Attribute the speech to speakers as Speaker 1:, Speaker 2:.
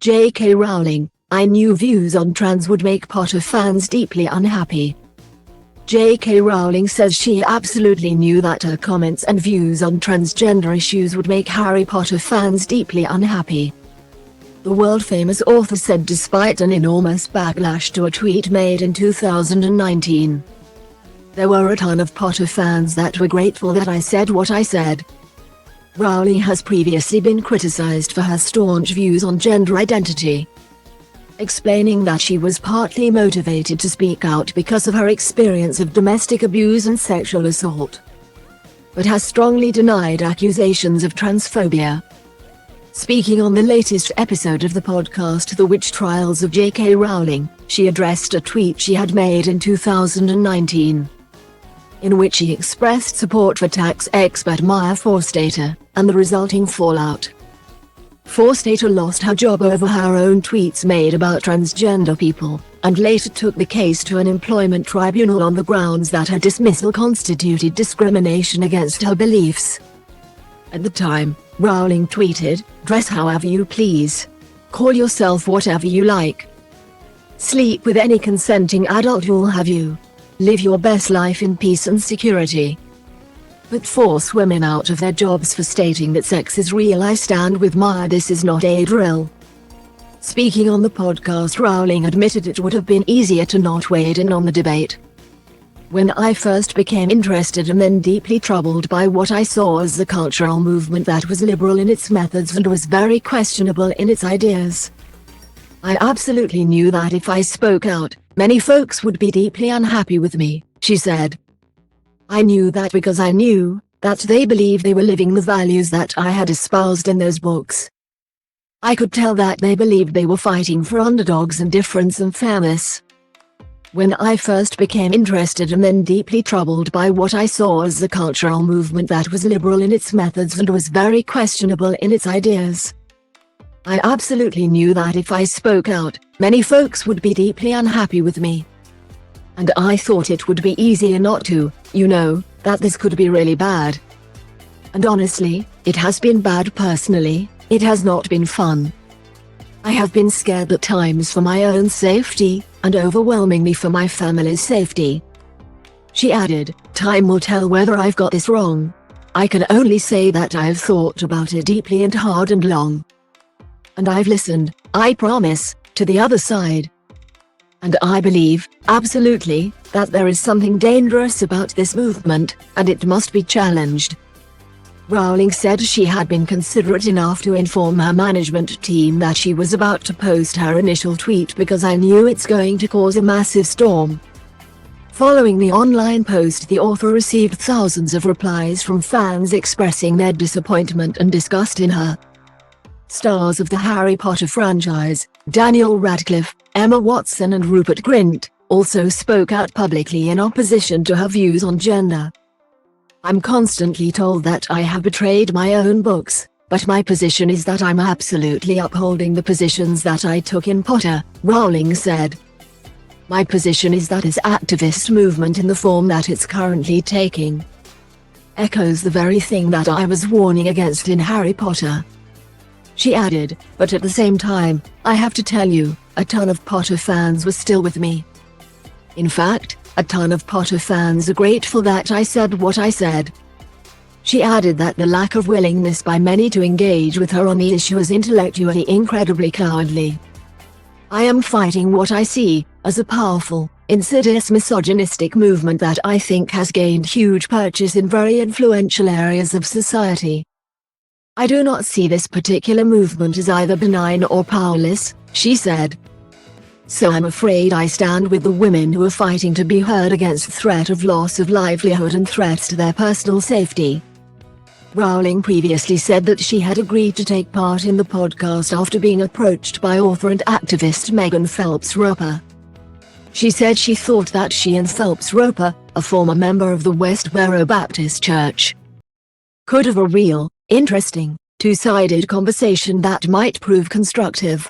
Speaker 1: J.K. Rowling, I knew views on trans would make Potter fans deeply unhappy. J.K. Rowling says she absolutely knew that her comments and views on transgender issues would make Harry Potter fans deeply unhappy. The world-famous author said despite an enormous backlash to a tweet made in 2019. There were a ton of Potter fans that were grateful that I said what I said. Rowling has previously been criticized for her staunch views on gender identity, explaining that she was partly motivated to speak out because of her experience of domestic abuse and sexual assault, but has strongly denied accusations of transphobia. Speaking on the latest episode of the podcast The Witch Trials of J.K. Rowling, she addressed a tweet she had made in 2019, in which she expressed support for tax expert Maya Forstater, and the resulting fallout. Forstater lost her job over her own tweets made about transgender people, and later took the case to an employment tribunal on the grounds that her dismissal constituted discrimination against her beliefs. At the time, Rowling tweeted, "Dress however you please. Call yourself whatever you like. Sleep with any consenting adult who'll have you. Live your best life in peace and security. But force women out of their jobs for stating that sex is real. I stand with Maya. This is not a drill." Speaking on the podcast, Rowling admitted it would have been easier to not wade in on the debate. "When I first became interested and then deeply troubled by what I saw as a cultural movement that was liberal in its methods and was very questionable in its ideas, I absolutely knew that if I spoke out, many folks would be deeply unhappy with me," she said. "I knew that because I knew that they believed they were living the values that I had espoused in those books. I could tell that they believed they were fighting for underdogs and difference and fairness. When I first became interested and then deeply troubled by what I saw as a cultural movement that was liberal in its methods and was very questionable in its ideas, I absolutely knew that if I spoke out, many folks would be deeply unhappy with me. And I thought it would be easier not to, that this could be really bad. And honestly, it has been bad personally. It has not been fun. I have been scared at times for my own safety, and overwhelmingly for my family's safety." She added, "Time will tell whether I've got this wrong. I can only say that I've thought about it deeply and hard and long. And I've listened, I promise, to the other side. And I believe, absolutely, that there is something dangerous about this movement, and it must be challenged." Rowling said she had been considerate enough to inform her management team that she was about to post her initial tweet because I knew it's going to cause a massive storm. Following the online post, the author received thousands of replies from fans expressing their disappointment and disgust in her. Stars of the Harry Potter franchise, Daniel Radcliffe, Emma Watson and Rupert Grint, also spoke out publicly in opposition to her views on gender. "I'm constantly told that I have betrayed my own books, but my position is that I'm absolutely upholding the positions that I took in Potter," Rowling said. "My position is that this activist movement in the form that it's currently taking echoes the very thing that I was warning against in Harry Potter." She added, "But at the same time, I have to tell you, a ton of Potter fans were still with me. In fact, a ton of Potter fans are grateful that I said what I said." She added that the lack of willingness by many to engage with her on the issue is intellectually incredibly cowardly. "I am fighting what I see as a powerful, insidious misogynistic movement that I think has gained huge purchase in very influential areas of society. I do not see this particular movement as either benign or powerless," she said. "So I'm afraid I stand with the women who are fighting to be heard against threat of loss of livelihood and threats to their personal safety." Rowling previously said that she had agreed to take part in the podcast after being approached by author and activist Megan Phelps-Roper. She said she thought that she and Phelps-Roper, a former member of the Westboro Baptist Church, could have a real, interesting, two-sided conversation that might prove constructive.